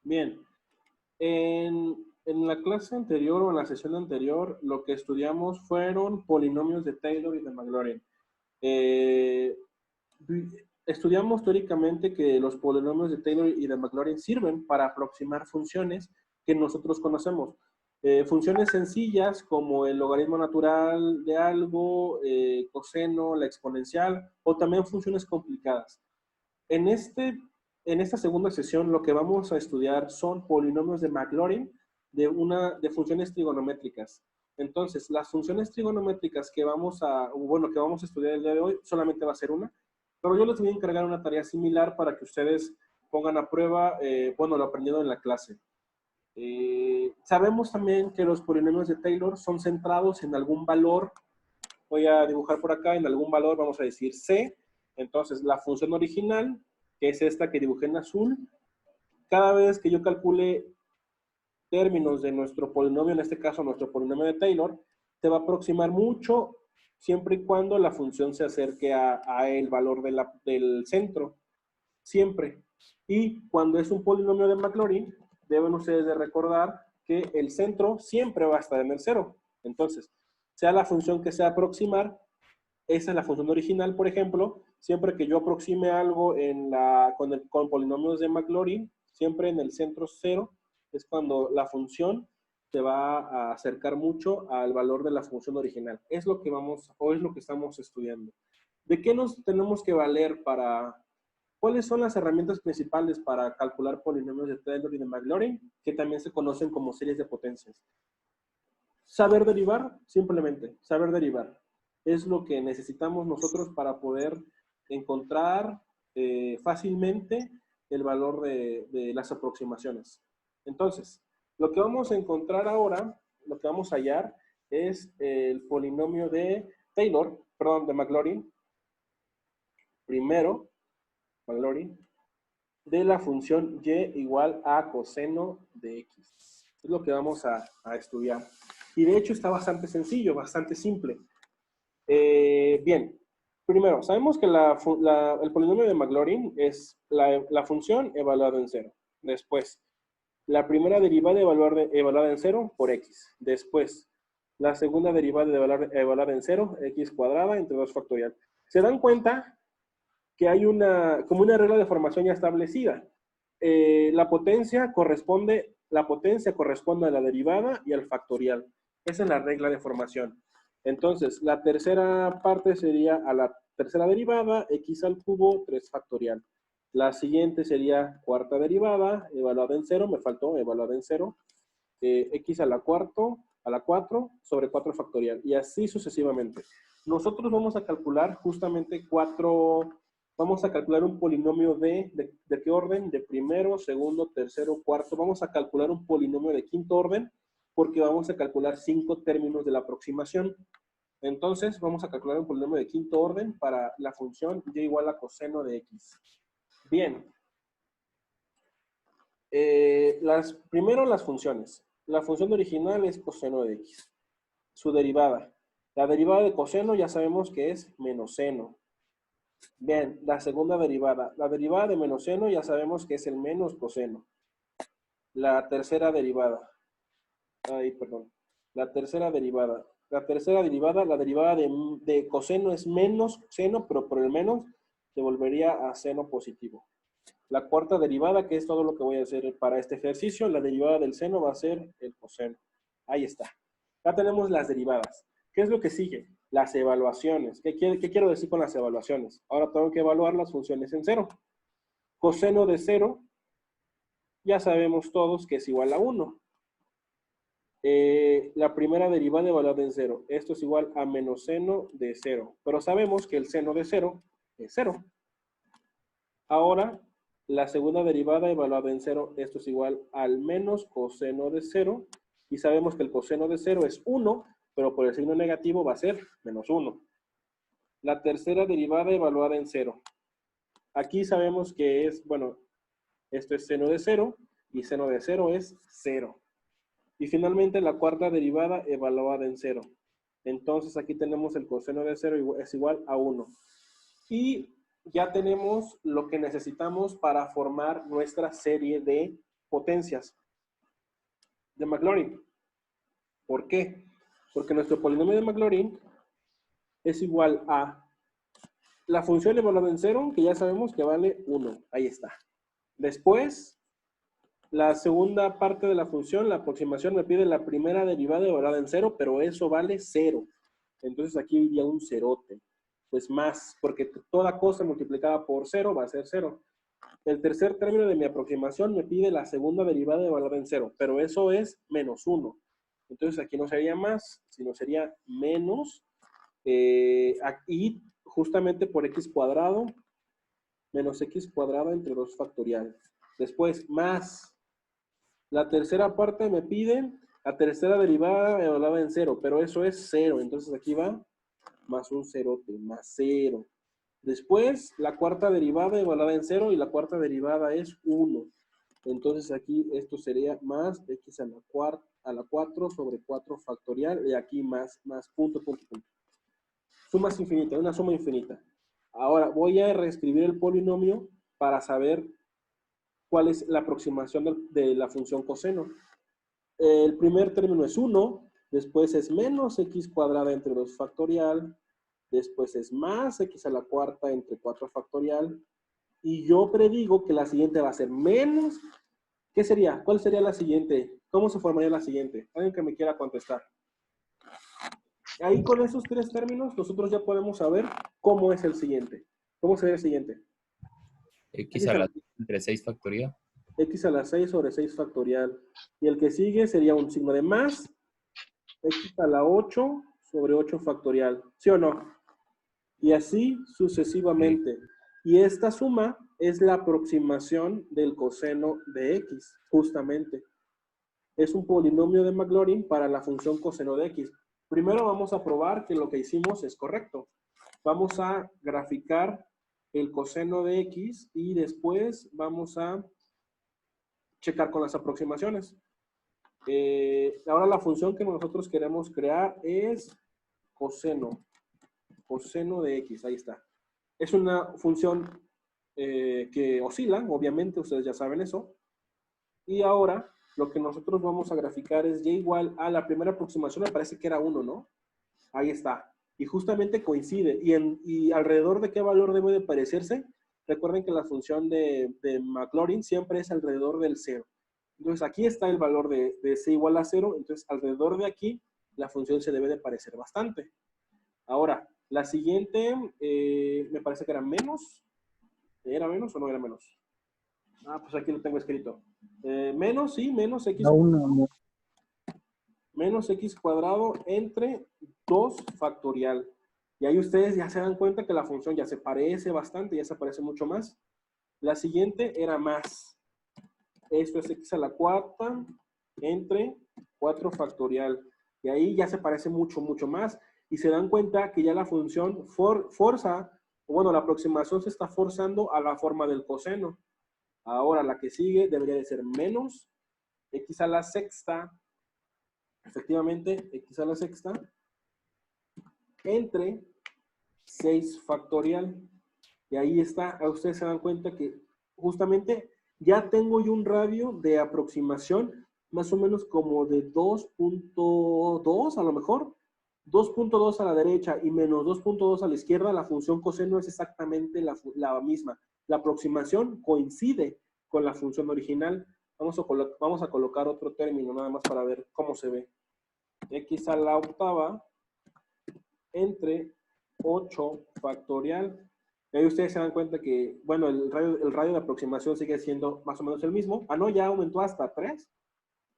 Bien, en la clase anterior o en la sesión anterior, lo que estudiamos fueron polinomios de Taylor y de Maclaurin. Eh, Estudiamos teóricamente que los polinomios de Taylor y de Maclaurin sirven para aproximar funciones que nosotros conocemos. Funciones sencillas como el logaritmo natural de algo, coseno, la exponencial, o también funciones complicadas. En esta segunda sesión lo que vamos a estudiar son polinomios de Maclaurin de funciones trigonométricas. Entonces, las funciones trigonométricas que vamos a estudiar el día de hoy solamente va a ser una, pero yo les voy a encargar una tarea similar para que ustedes pongan a prueba, lo aprendido en la clase. Sabemos también que los polinomios de Taylor son centrados en algún valor. Voy a dibujar por acá en algún valor, vamos a decir C. Entonces, la función original, que es esta que dibujé en azul, cada vez que yo calcule términos de nuestro polinomio, en este caso nuestro polinomio de Taylor, te va a aproximar mucho siempre y cuando la función se acerque a el valor del centro. Siempre. Y cuando es un polinomio de Maclaurin, deben ustedes de recordar que el centro siempre va a estar en el cero. Entonces, sea la función que sea aproximar, esa es la función original, por ejemplo, siempre que yo aproxime algo con polinomios de Maclaurin, siempre en el centro cero, es cuando la función se va a acercar mucho al valor de la función original. Es lo que es lo que estamos estudiando. ¿De qué nos tenemos que valer cuáles son las herramientas principales para calcular polinomios de Taylor y de Maclaurin, que también se conocen como series de potencias? Saber derivar, simplemente, saber derivar. Es lo que necesitamos nosotros para poder encontrar fácilmente el valor de las aproximaciones. Entonces, lo que vamos a encontrar ahora, lo que vamos a hallar, es el polinomio de Maclaurin, primero, Maclaurin, de la función y igual a coseno de x. Es lo que vamos a estudiar. Y de hecho está bastante sencillo, bastante simple. Bien, primero, sabemos que el polinomio de Maclaurin es la función evaluada en cero. Después, la primera derivada evaluada en cero por x. Después, la segunda derivada evaluada en cero, x cuadrada entre 2 factorial. ¿Se dan cuenta que hay como una regla de formación ya establecida? La potencia corresponde a la derivada y al factorial. Esa es la regla de formación. Entonces, la tercera parte sería a la tercera derivada, x al cubo, 3 factorial. La siguiente sería cuarta derivada, evaluada en cero, me faltó evaluada en cero, x a la 4 sobre 4 factorial, y así sucesivamente. Nosotros vamos a calcular justamente vamos a calcular un polinomio ¿de qué orden? De primero, segundo, tercero, cuarto. Vamos a calcular un polinomio de quinto orden, porque vamos a calcular 5 términos de la aproximación. Entonces, vamos a calcular un polinomio de quinto orden para la función y igual a coseno de x. Bien. Primero las funciones. La función original es coseno de x. Su derivada. La derivada de coseno ya sabemos que es menos seno. Bien, la segunda derivada. La derivada de menos seno ya sabemos que es el menos coseno. La tercera derivada. La tercera derivada. La derivada de coseno es menos seno, pero por el menos se volvería a seno positivo. La cuarta derivada, que es todo lo que voy a hacer para este ejercicio, la derivada del seno va a ser el coseno. Ahí está. Ya tenemos las derivadas. ¿Qué es lo que sigue? Las evaluaciones. ¿Qué quiero decir con las evaluaciones? Ahora tengo que evaluar las funciones en cero. Coseno de cero, ya sabemos todos que es igual a 1. La primera derivada evaluada en cero. Esto es igual a menos seno de cero. Pero sabemos que el seno de cero es cero. Ahora, la segunda derivada evaluada en cero, esto es igual al menos coseno de cero. Y sabemos que el coseno de cero es 1, pero por el signo negativo va a ser menos 1. La tercera derivada evaluada en cero. Aquí sabemos que es, esto es seno de cero y seno de cero es 0. Y finalmente la cuarta derivada evaluada en cero. Entonces aquí tenemos el coseno de cero es igual a 1. Y ya tenemos lo que necesitamos para formar nuestra serie de potencias de Maclaurin. ¿Por qué? Porque nuestro polinomio de Maclaurin es igual a la función evaluada en 0, que ya sabemos que vale 1. Ahí está. Después, la segunda parte de la función, la aproximación, me pide la primera derivada evaluada en 0, pero eso vale 0. Entonces aquí iría un cerote. Pues más, porque toda cosa multiplicada por 0 va a ser 0. El tercer término de mi aproximación me pide la segunda derivada evaluada en 0, pero eso es menos 1. Entonces aquí no sería más, sino sería menos, y justamente por x cuadrado, menos x cuadrado entre 2 factorial. Después, más. La tercera parte me pide la tercera derivada evaluada en 0, pero eso es 0. Entonces aquí va más un cerote, más 0. Después, la cuarta derivada evaluada en 0 y la cuarta derivada es 1. Entonces aquí esto sería más x a la 4 sobre 4 factorial y aquí más punto. Sumas infinitas, una suma infinita. Ahora voy a reescribir el polinomio para saber cuál es la aproximación de la función coseno. El primer término es 1, después es menos x cuadrada entre 2 factorial, después es más x a la cuarta entre 4 factorial, y yo predigo que la siguiente va a ser menos. ¿Qué sería? ¿Cuál sería la siguiente? ¿Cómo se formaría la siguiente? Alguien que me quiera contestar. Ahí con esos tres términos nosotros ya podemos saber cómo es el siguiente. ¿Cómo sería el siguiente? X a la entre 6 factorial. X a la 6 sobre 6 factorial. Y el que sigue sería un signo de más, x a la 8 sobre 8 factorial. ¿Sí o no? Y así sucesivamente. Sí. Y esta suma es la aproximación del coseno de x, justamente. Es un polinomio de Maclaurin para la función coseno de x. Primero vamos a probar que lo que hicimos es correcto. Vamos a graficar el coseno de x y después vamos a checar con las aproximaciones. Ahora la función que nosotros queremos crear es coseno de x, ahí está. Es una función que oscila, obviamente, ustedes ya saben eso. Y ahora lo que nosotros vamos a graficar es y igual a la primera aproximación, me parece que era 1, ¿no? Ahí está. Y justamente coincide. ¿Y alrededor de qué valor debe de parecerse? Recuerden que la función de Maclaurin siempre es alrededor del 0. Entonces aquí está el valor de c igual a 0. Entonces alrededor de aquí la función se debe de parecer bastante. Ahora, la siguiente me parece que era menos. ¿Era menos o no era menos? Ah, pues aquí lo tengo escrito. Menos, sí, menos x. No. Menos x cuadrado entre 2 factorial. Y ahí ustedes ya se dan cuenta que la función ya se parece bastante, ya se parece mucho más. La siguiente era más. Esto es x a la cuarta entre 4 factorial. Y ahí ya se parece mucho más. Y se dan cuenta que ya la función forza, o bueno, la aproximación se está forzando a la forma del coseno. Ahora la que sigue debería de ser menos x a la sexta, efectivamente, x a la sexta, entre 6 factorial. Y ahí está, ustedes se dan cuenta que justamente ya tengo yo un radio de aproximación más o menos como de 2.2 a lo mejor. 2.2 a la derecha y menos 2.2 a la izquierda, la función coseno es exactamente la misma. La aproximación coincide con la función original. Vamos a colocar otro término nada más para ver cómo se ve. X a la octava entre 8 factorial. Y ahí ustedes se dan cuenta que, bueno, el radio de aproximación sigue siendo más o menos el mismo. Ah, no, ya aumentó hasta 3.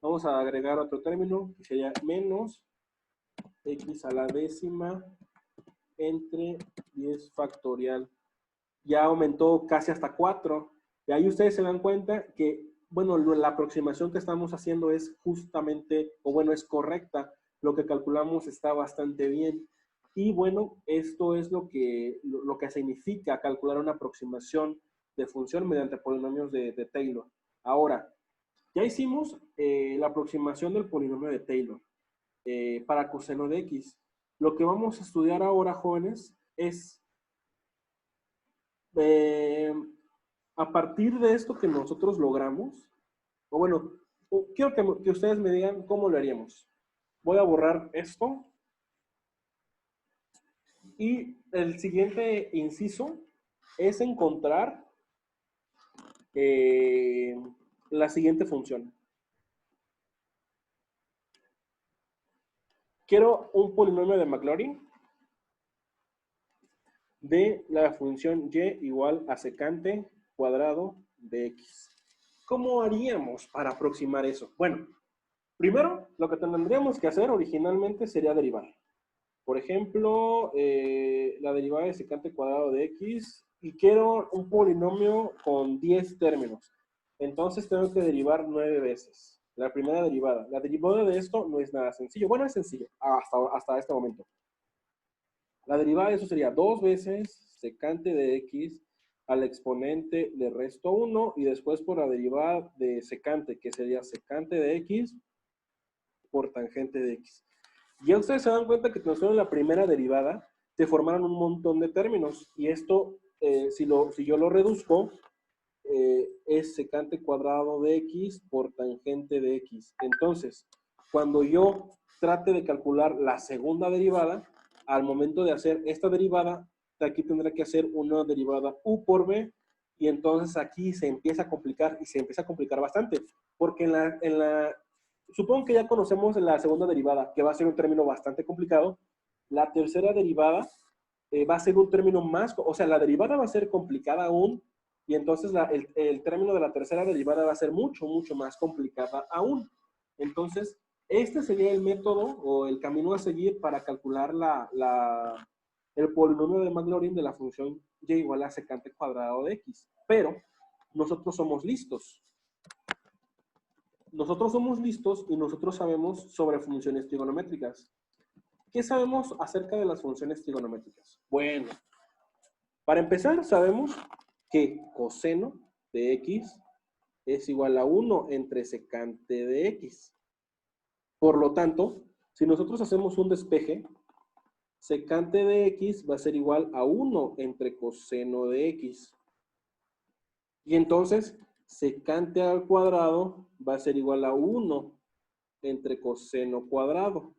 Vamos a agregar otro término que sería menos x a la décima entre 10 factorial. Ya aumentó casi hasta 4. Y ahí ustedes se dan cuenta que, bueno, la aproximación que estamos haciendo es justamente, o bueno, es correcta. Lo que calculamos está bastante bien. Y bueno, esto es lo que significa calcular una aproximación de función mediante polinomios de Taylor. Ahora, ya hicimos la aproximación del polinomio de Taylor para coseno de x. Lo que vamos a estudiar ahora, jóvenes, es a partir de esto que nosotros logramos, O bueno, quiero que ustedes me digan cómo lo haríamos. Voy a borrar esto. Y el siguiente inciso es encontrar la siguiente función. Quiero un polinomio de Maclaurin de la función y igual a secante cuadrado de x. ¿Cómo haríamos para aproximar eso? Bueno, primero lo que tendríamos que hacer originalmente sería derivar. Por ejemplo, la derivada de secante cuadrado de x, y quiero un polinomio con 10 términos. Entonces tengo que derivar 9 veces. La primera derivada. La derivada de esto no es nada sencillo. Bueno, es sencillo hasta este momento. La derivada de eso sería 2 veces secante de x al exponente le resto 1 y después por la derivada de secante, que sería secante de x por tangente de x. Ya ustedes se dan cuenta que tan solo en la primera derivada se formaron un montón de términos y esto, si yo lo reduzco, es secante cuadrado de x por tangente de x. Entonces, cuando yo trate de calcular la segunda derivada, al momento de hacer esta derivada, aquí tendré que hacer una derivada u por b, y entonces aquí se empieza a complicar, y se empieza a complicar bastante, porque supongo que ya conocemos la segunda derivada, que va a ser un término bastante complicado. La tercera derivada va a ser un término más, o sea, la derivada va a ser complicada aún, y entonces el término de la tercera derivada va a ser mucho, mucho más complicada aún. Entonces, este sería el método o el camino a seguir para calcular el polinomio de Maclaurin de la función y igual a secante cuadrado de x. Pero nosotros somos listos. Nosotros somos listos y nosotros sabemos sobre funciones trigonométricas. ¿Qué sabemos acerca de las funciones trigonométricas? Bueno, para empezar, sabemos que coseno de x es igual a 1 entre secante de x. Por lo tanto, si nosotros hacemos un despeje, secante de x va a ser igual a 1 entre coseno de x. Y entonces, secante al cuadrado va a ser igual a 1 entre coseno cuadrado.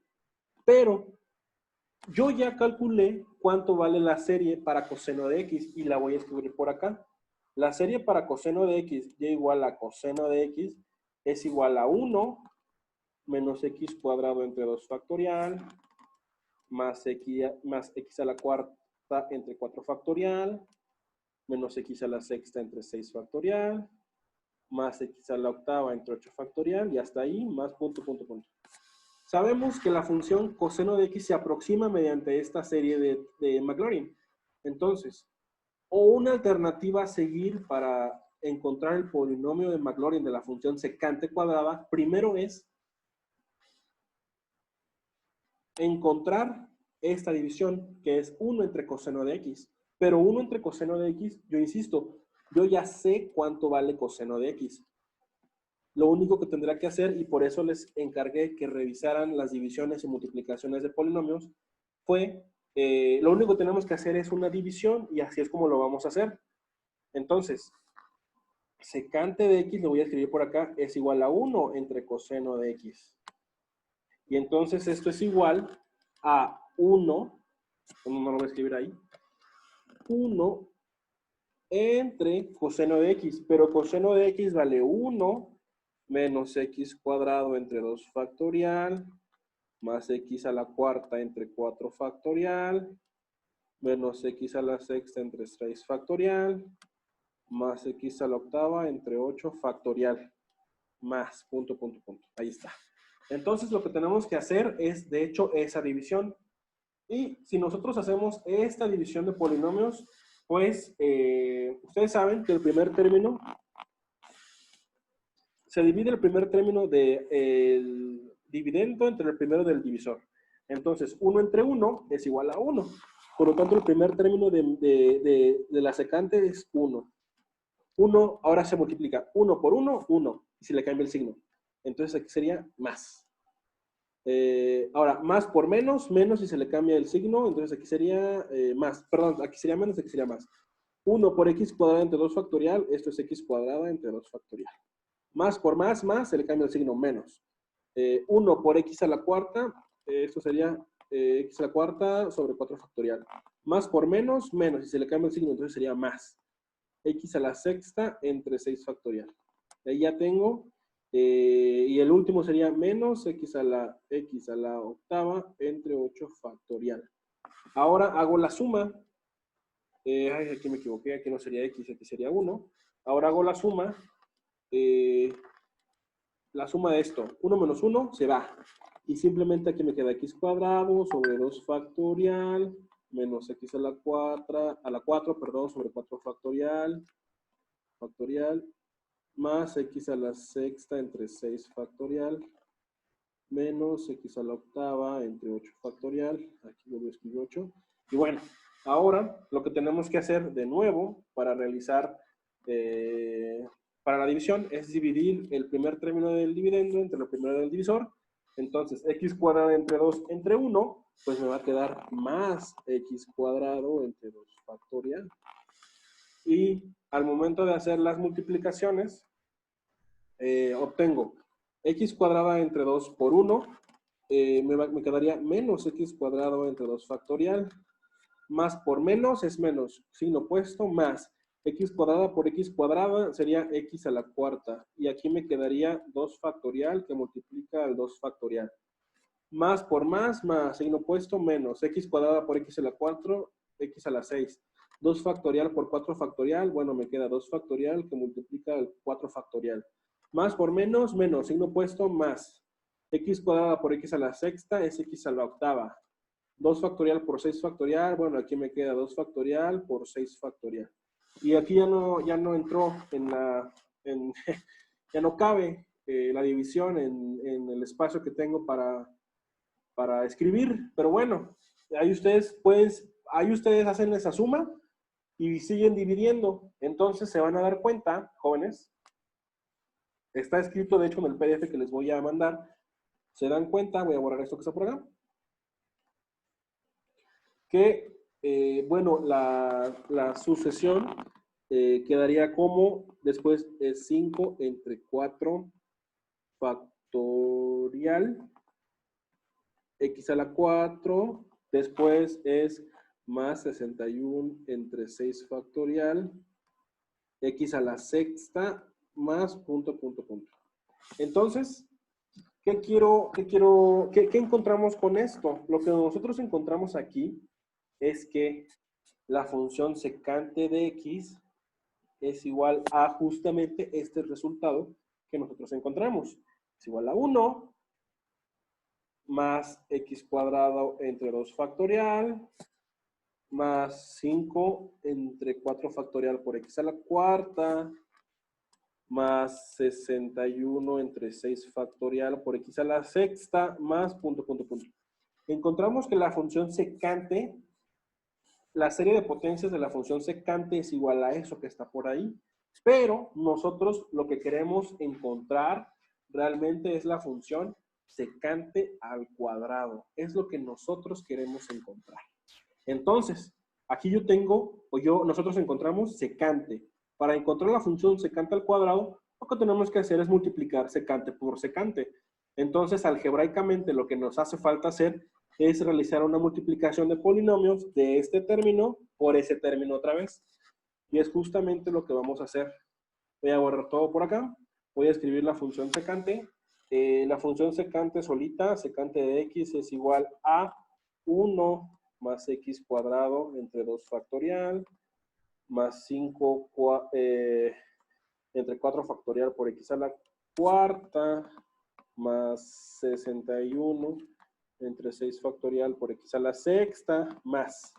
Pero yo ya calculé cuánto vale la serie para coseno de x y la voy a escribir por acá. La serie para coseno de x y igual a coseno de x es igual a 1 menos x cuadrado entre 2 factorial más x a la cuarta entre 4 factorial menos x a la sexta entre 6 factorial más x a la octava entre 8 factorial y hasta ahí más punto. Sabemos que la función coseno de x se aproxima mediante esta serie de Maclaurin. Entonces, o una alternativa a seguir para encontrar el polinomio de Maclaurin de la función secante cuadrada, primero es encontrar esta división, que es 1 entre coseno de x. Pero 1 entre coseno de x, yo insisto, yo ya sé cuánto vale coseno de x. Lo único que tendrá que hacer, y por eso les encargué que revisaran las divisiones y multiplicaciones de polinomios, fue, lo único que tenemos que hacer es una división y así es como lo vamos a hacer. Entonces, secante de x, lo voy a escribir por acá, es igual a 1 entre coseno de x. Y entonces esto es igual a 1, no lo voy a escribir ahí, 1 entre coseno de x, pero coseno de x vale 1 menos x cuadrado entre 2 factorial, más x a la cuarta entre 4 factorial, menos x a la sexta entre 6 factorial, más x a la octava entre 8 factorial, más punto. Ahí está. Entonces lo que tenemos que hacer es, de hecho, esa división. Y si nosotros hacemos esta división de polinomios, pues ustedes saben que el primer término se divide el primer término del dividendo entre el primero del divisor. Entonces, 1 entre 1 es igual a 1. Por lo tanto, el primer término de la secante es 1. 1 ahora se multiplica. 1 por 1, 1. Y se le cambia el signo. Entonces, aquí sería más. Ahora, más por menos, menos y se le cambia el signo. Entonces, aquí sería más. Perdón, aquí sería menos, aquí sería más. 1 por x cuadrada entre 2 factorial. Esto es x cuadrada entre 2 factorial. Más por más, se le cambia el signo menos. 1 por x a la cuarta, esto sería x a la cuarta sobre 4 factorial. Más por menos, menos. Y se le cambia el signo, entonces sería más. X a la sexta entre 6 factorial. Ahí ya tengo. Y el último sería menos x a la octava entre 8 factorial. Ahora hago la suma. Aquí me equivoqué, aquí no sería x, aquí sería 1. Ahora hago la suma. La suma de esto, 1 menos 1 se va. Y simplemente aquí me queda x cuadrado sobre 2 factorial menos x a la 4, sobre 4 factorial, más x a la sexta entre 6 factorial, menos x a la octava entre 8 factorial. Aquí vuelvo a escribir 8. Y bueno, ahora lo que tenemos que hacer de nuevo para realizar, para la división, es dividir el primer término del dividendo entre el primero del divisor. Entonces, x cuadrado entre 2 entre 1, pues me va a quedar más x cuadrado entre 2 factorial. Y al momento de hacer las multiplicaciones, obtengo x cuadrada entre 2 por 1, me quedaría menos x cuadrado entre 2 factorial, más por menos es menos, signo opuesto, más x cuadrada por x cuadrada sería x a la cuarta, y aquí me quedaría 2 factorial que multiplica al 2 factorial. Más por más, signo opuesto, menos x cuadrada por x a la 4, x a la 6. 2 factorial por 4 factorial, bueno, me queda 2 factorial que multiplica al 4 factorial. Más por menos, menos, signo opuesto, más. X cuadrada por x a la sexta es x a la octava. 2 factorial por 6 factorial, bueno, aquí me queda 2 factorial por 6 factorial. Y aquí ya no entró en la, ya no cabe la división en el espacio que tengo para escribir, pero bueno, ahí ustedes hacen esa suma y siguen dividiendo. Entonces se van a dar cuenta, jóvenes, está escrito de hecho en el PDF que les voy a mandar, se dan cuenta, voy a borrar esto que está por acá, que bueno, la sucesión quedaría como, después es 5 entre 4 factorial, x a la 4, después es más 61 entre 6 factorial, x a la sexta, más punto. Entonces, ¿qué encontramos con esto? Lo que nosotros encontramos aquí es que la función secante de x es igual a justamente este resultado que nosotros encontramos. Es igual a 1 más x cuadrado entre 2 factorial más 5 entre 4 factorial por x a la cuarta más 61 entre 6 factorial por x a la sexta más punto. Encontramos que la función secante, la serie de potencias de la función secante es igual a eso que está por ahí, pero nosotros lo que queremos encontrar realmente es la función secante al cuadrado. Es lo que nosotros queremos encontrar. Entonces, aquí nosotros encontramos secante. Para encontrar la función secante al cuadrado, lo que tenemos que hacer es multiplicar secante por secante. Entonces, algebraicamente, lo que nos hace falta hacer es realizar una multiplicación de polinomios de este término por ese término otra vez. Y es justamente lo que vamos a hacer. Voy a borrar todo por acá. Voy a escribir la función secante. La función secante solita, secante de x, es igual a 1 más x cuadrado entre 2 factorial, más 5 entre 4 factorial por x a la cuarta, más 61 entre 6 factorial por x a la sexta, más.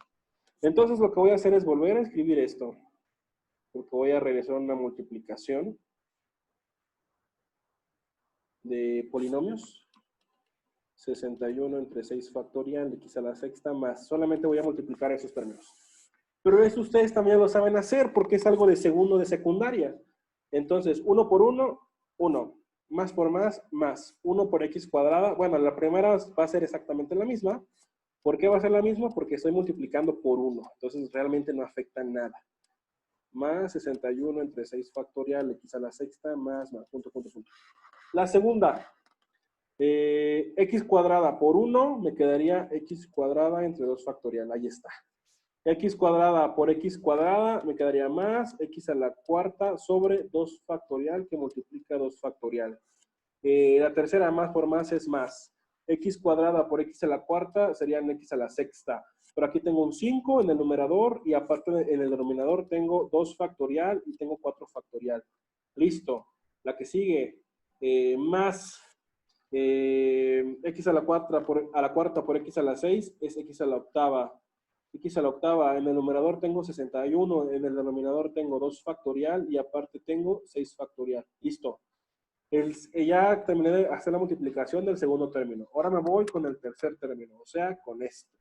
Entonces lo que voy a hacer es volver a escribir esto, porque voy a realizar una multiplicación de polinomios. 61 entre 6 factorial, x a la sexta, más. Solamente voy a multiplicar esos términos. Pero eso ustedes también lo saben hacer porque es algo de segundo de secundaria. Entonces, 1 por 1, 1. Más por más, más. 1 por x cuadrada. Bueno, la primera va a ser exactamente la misma. ¿Por qué va a ser la misma? Porque estoy multiplicando por 1. Entonces, realmente no afecta nada. más 61 entre 6 factorial, x a la sexta, más, punto, punto, punto. La segunda, x cuadrada por 1, me quedaría x cuadrada entre 2 factorial, ahí está. X cuadrada por x cuadrada, me quedaría más x a la cuarta sobre 2 factorial, que multiplica 2 factorial. La tercera, más por más, es más. X cuadrada por x a la cuarta serían x a la sexta. Pero aquí tengo un 5 en el numerador y aparte en el denominador tengo 2 factorial y tengo 4 factorial. Listo. La que sigue, más x a la cuarta por x a la 6 es x a la octava. X a la octava, en el numerador tengo 61, en el denominador tengo 2 factorial y aparte tengo 6 factorial. Listo. Ya terminé de hacer la multiplicación del segundo término. Ahora me voy con el tercer término, o sea, con este.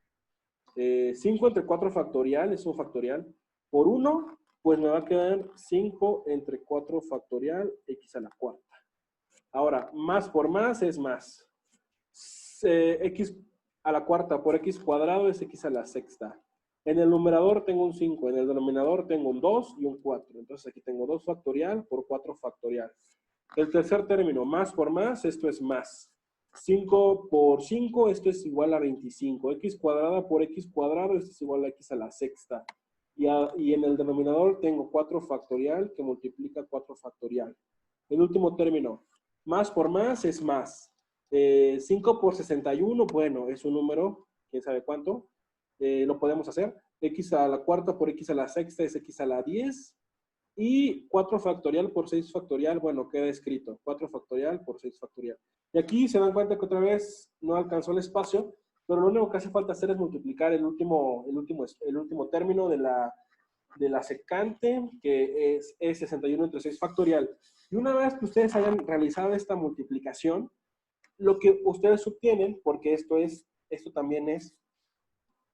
5 entre 4 factorial es un factorial. Por 1, pues me va a quedar 5 entre 4 factorial x a la cuarta. Ahora, más por más es más. X a la cuarta por x cuadrado es x a la sexta. En el numerador tengo un 5, en el denominador tengo un 2 y un 4. Entonces aquí tengo 2 factorial por 4 factorial. El tercer término, más por más, esto es más. 5 por 5, esto es igual a 25. X cuadrada por x cuadrado, esto es igual a x a la sexta. Y en el denominador tengo 4 factorial que multiplica 4 factorial. El último término, más por más es más. 5 por 61, bueno, es un número, quién sabe cuánto. Lo podemos hacer. X a la cuarta por x a la sexta es x a la 10. Y 4 factorial por 6 factorial, bueno, queda escrito. 4 factorial por 6 factorial. Y aquí se dan cuenta que otra vez no alcanzó el espacio, pero lo único que hace falta hacer es multiplicar el último término de la secante, que es 61 entre 6 factorial. Y una vez que ustedes hayan realizado esta multiplicación, lo que ustedes obtienen, porque esto también es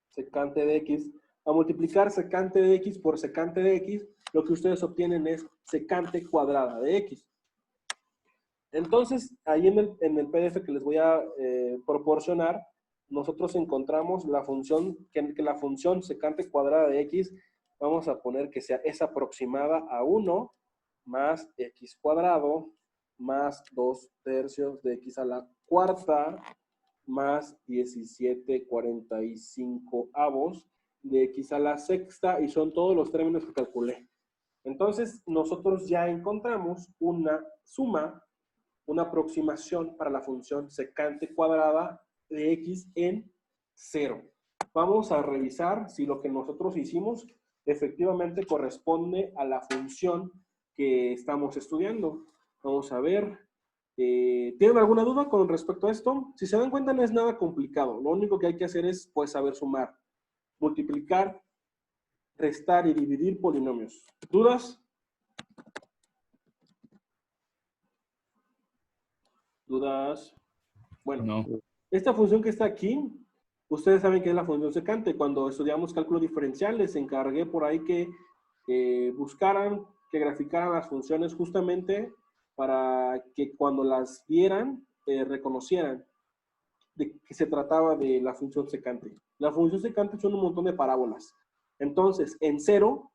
secante de x, a multiplicar secante de x por secante de x, lo que ustedes obtienen es secante cuadrada de x. Entonces, ahí en el PDF que les voy a proporcionar, nosotros encontramos la función, que la función secante cuadrada de x, vamos a poner que es aproximada a 1 más x cuadrado más 2 tercios de x a la cuarta más 17/45 avos de x a la sexta, y son todos los términos que calculé. Entonces, nosotros ya encontramos una suma, una aproximación para la función secante cuadrada de x en 0. Vamos a revisar si lo que nosotros hicimos efectivamente corresponde a la función que estamos estudiando. Vamos a ver. ¿Tienen alguna duda con respecto a esto? Si se dan cuenta, no es nada complicado. Lo único que hay que hacer es, pues, saber sumar, multiplicar, restar y dividir polinomios. ¿Dudas? ¿Dudas? Bueno, No. esta función que está aquí, ustedes saben que es la función secante. Cuando estudiamos cálculo diferencial, les encargué por ahí que buscaran, que graficaran las funciones justamente para que cuando las vieran, reconocieran de que se trataba de la función secante. La función secante son un montón de parábolas. Entonces, en 0,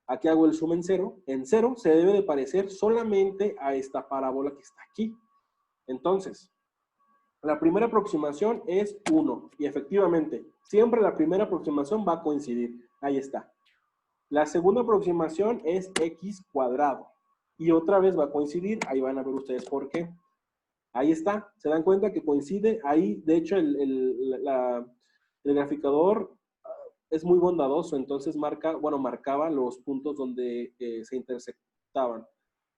aquí hago el zoom en 0, en 0 se debe de parecer solamente a esta parábola que está aquí. Entonces, la primera aproximación es 1, y efectivamente, siempre la primera aproximación va a coincidir. Ahí está. La segunda aproximación es x cuadrado, y otra vez va a coincidir. Ahí van a ver ustedes por qué. Ahí está, se dan cuenta que coincide. Ahí, de hecho, el graficador es muy bondadoso, entonces marcaba los puntos donde se intersectaban.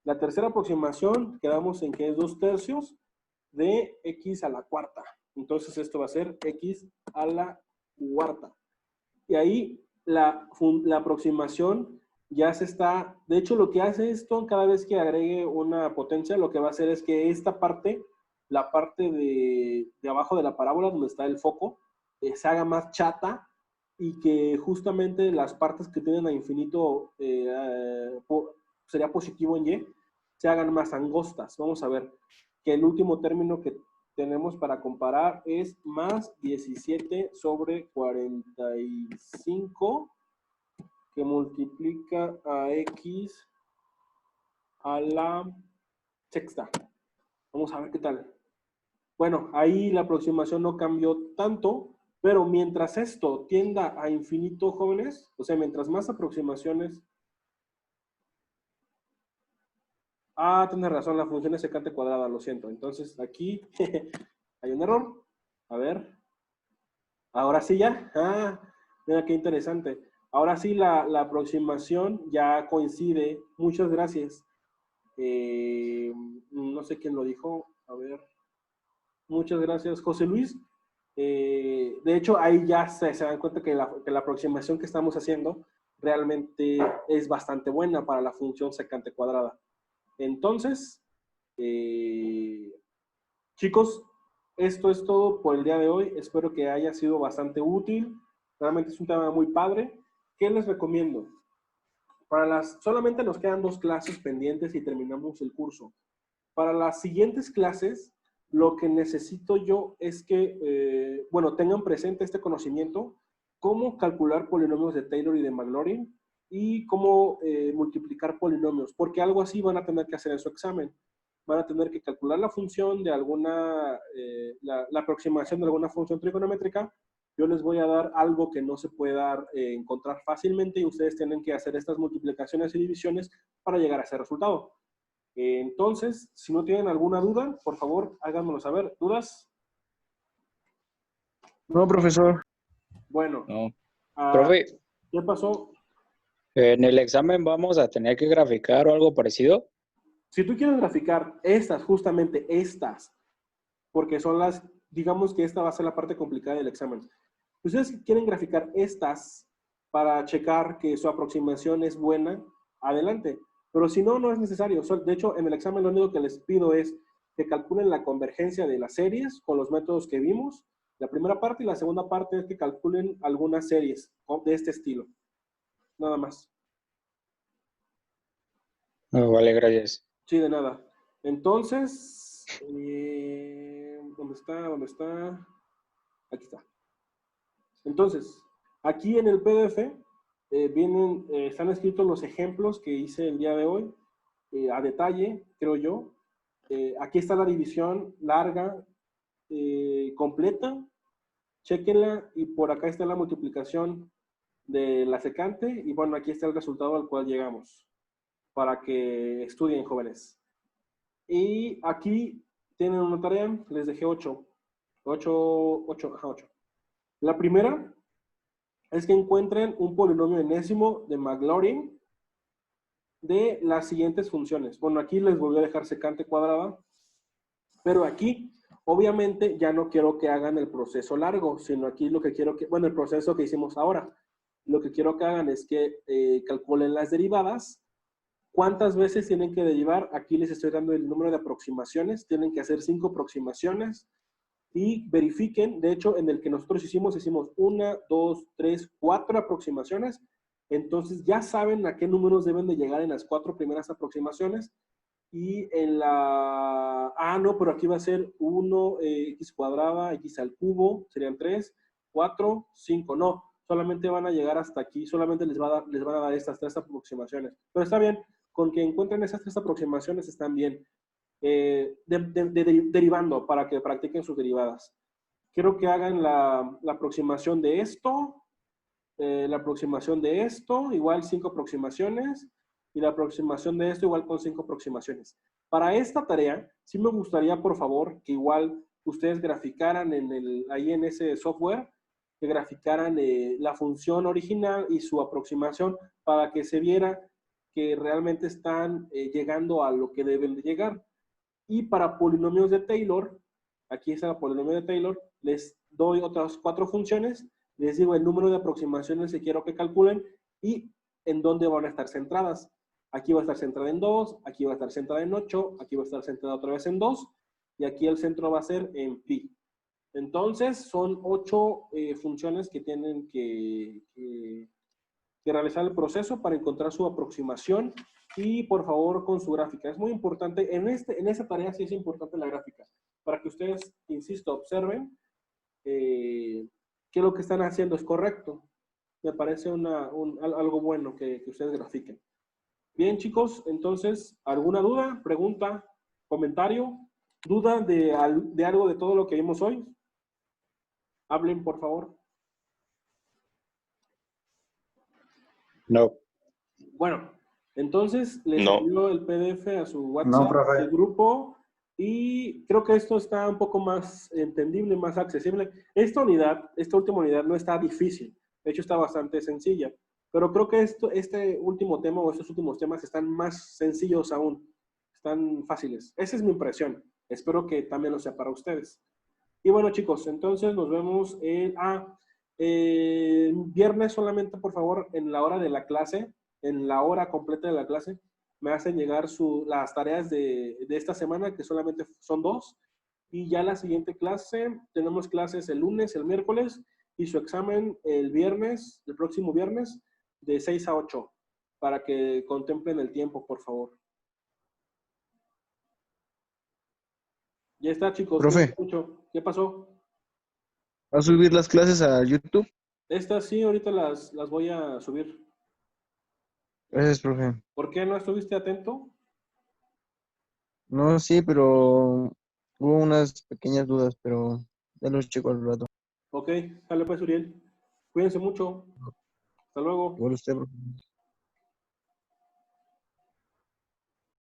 La tercera aproximación, quedamos en que es 2 tercios de x a la cuarta. Entonces esto va a ser x a la cuarta. Y ahí la aproximación ya se está, de hecho lo que hace esto, cada vez que agregue una potencia, lo que va a hacer es que esta parte, la parte de abajo de la parábola donde está el foco, se haga más chata, y que justamente las partes que tienen a infinito sería positivo en y, se hagan más angostas. Vamos a ver que el último término que tenemos para comparar es más 17/45, que multiplica a x a la sexta. Vamos a ver qué tal. Bueno, ahí la aproximación no cambió tanto, pero mientras esto tienda a infinito, jóvenes, o sea, mientras más aproximaciones... Ah, tienes razón, la función es secante cuadrada, lo siento. Entonces, aquí hay un error. A ver. Ahora sí ya. Ah, mira qué interesante. Ahora sí la aproximación ya coincide. Muchas gracias. No sé quién lo dijo. A ver. Muchas gracias, José Luis. De hecho, ahí ya se dan cuenta que la aproximación que estamos haciendo realmente es bastante buena para la función secante cuadrada. Entonces, chicos, esto es todo por el día de hoy. Espero que haya sido bastante útil. Realmente es un tema muy padre. ¿Qué les recomiendo? Solamente nos quedan 2 clases pendientes y terminamos el curso. Para las siguientes clases, lo que necesito yo es que, bueno, tengan presente este conocimiento, cómo calcular polinomios de Taylor y de Maclaurin y cómo multiplicar polinomios, porque algo así van a tener que hacer en su examen. Van a tener que calcular la función de alguna, la aproximación de alguna función trigonométrica. Yo les voy a dar algo que no se pueda encontrar fácilmente y ustedes tienen que hacer estas multiplicaciones y divisiones para llegar a ese resultado. Entonces, si no tienen alguna duda, por favor, háganmelo saber. ¿Dudas? No, profesor. Bueno, No. Profe, ¿qué pasó? en el examen vamos a tener que graficar o algo parecido. Si tú quieres graficar estas, justamente estas, porque son las, digamos que esta va a ser la parte complicada del examen. Si ustedes quieren graficar estas para checar que su aproximación es buena, adelante. Pero si no, no es necesario. De hecho, en el examen lo único que les pido es que calculen la convergencia de las series con los métodos que vimos. La primera parte y la segunda parte es que calculen algunas series de este estilo. Nada más. Oh, vale, gracias. Sí, de nada. Entonces, ¿dónde está? ¿Dónde está? Aquí está. Entonces, aquí en el PDF están escritos los ejemplos que hice el día de hoy, a detalle, creo yo. Aquí está la división larga, completa. Chéquenla y por acá está la multiplicación de la secante y bueno, aquí está el resultado al cual llegamos para que estudien, jóvenes. Y aquí tienen una tarea, les dejé 8. La primera es que encuentren un polinomio enésimo de Maclaurin de las siguientes funciones. Bueno, aquí les volví a dejar secante cuadrada, pero aquí, obviamente, ya no quiero que hagan el proceso largo, sino aquí lo que quiero que, bueno, el proceso que hicimos ahora, lo que quiero que hagan es que calculen las derivadas. ¿Cuántas veces tienen que derivar? Aquí les estoy dando el número de aproximaciones. Tienen que hacer 5 aproximaciones y verifiquen. De hecho, en el que nosotros hicimos 1, 2, 3, 4 aproximaciones. Entonces ya saben a qué números deben de llegar en las 4 primeras aproximaciones. Y en la... Ah, no, pero aquí va a ser 1, x cuadrada, x al cubo, serían 3, 4, 5. No, solamente van a llegar hasta aquí, solamente les van a dar estas 3 aproximaciones. Pero está bien, con que encuentren esas 3 aproximaciones están bien. Derivando para que practiquen sus derivadas. Quiero que hagan la aproximación de esto, la aproximación de esto, igual 5 aproximaciones, y la aproximación de esto igual con 5 aproximaciones. Para esta tarea, sí me gustaría, por favor, que igual ustedes graficaran ahí en ese software, que graficaran la función original y su aproximación para que se viera que realmente están llegando a lo que deben de llegar. Y para polinomios de Taylor, aquí está el polinomio de Taylor, les doy otras 4 funciones, les digo el número de aproximaciones que quiero que calculen y en dónde van a estar centradas. Aquí va a estar centrada en 2, aquí va a estar centrada en 8, aquí va a estar centrada otra vez en 2, y aquí el centro va a ser en pi. Entonces, son 8 funciones que tienen que realizar el proceso para encontrar su aproximación y por favor con su gráfica. Es muy importante, en esta tarea sí es importante la gráfica, para que ustedes, insisto, observen que lo que están haciendo es correcto. me parece algo bueno que ustedes grafiquen. Bien, chicos, entonces, ¿alguna duda, pregunta, comentario, duda de algo de todo lo que vimos hoy? Hablen, por favor. No. Bueno, entonces les No. envío el PDF a su No, WhatsApp, profe. el grupo, y creo que esto está un poco más entendible, más accesible. Esta última unidad no está difícil, de hecho está bastante sencilla, pero creo que este último tema o estos últimos temas están más sencillos aún, están fáciles. Esa es mi impresión, espero que también lo sea para ustedes. Y bueno, chicos, entonces nos vemos viernes solamente, por favor, en la hora de la clase, en la hora completa de la clase, me hacen llegar las tareas de esta semana, que solamente son 2, y ya la siguiente clase, tenemos clases el lunes, el miércoles, y su examen el viernes, el próximo viernes, de 6 a 8, para que contemplen el tiempo, por favor. Ya está, chicos. Profe. ¿Qué pasó? ¿Va a subir las clases a YouTube? Estas sí, ahorita las voy a subir. Gracias, profe. ¿Por qué no estuviste atento? No, sí, pero hubo unas pequeñas dudas, pero ya los checo al rato. Ok, sale pues, Uriel. Cuídense mucho. Hasta luego. Igual usted, profe.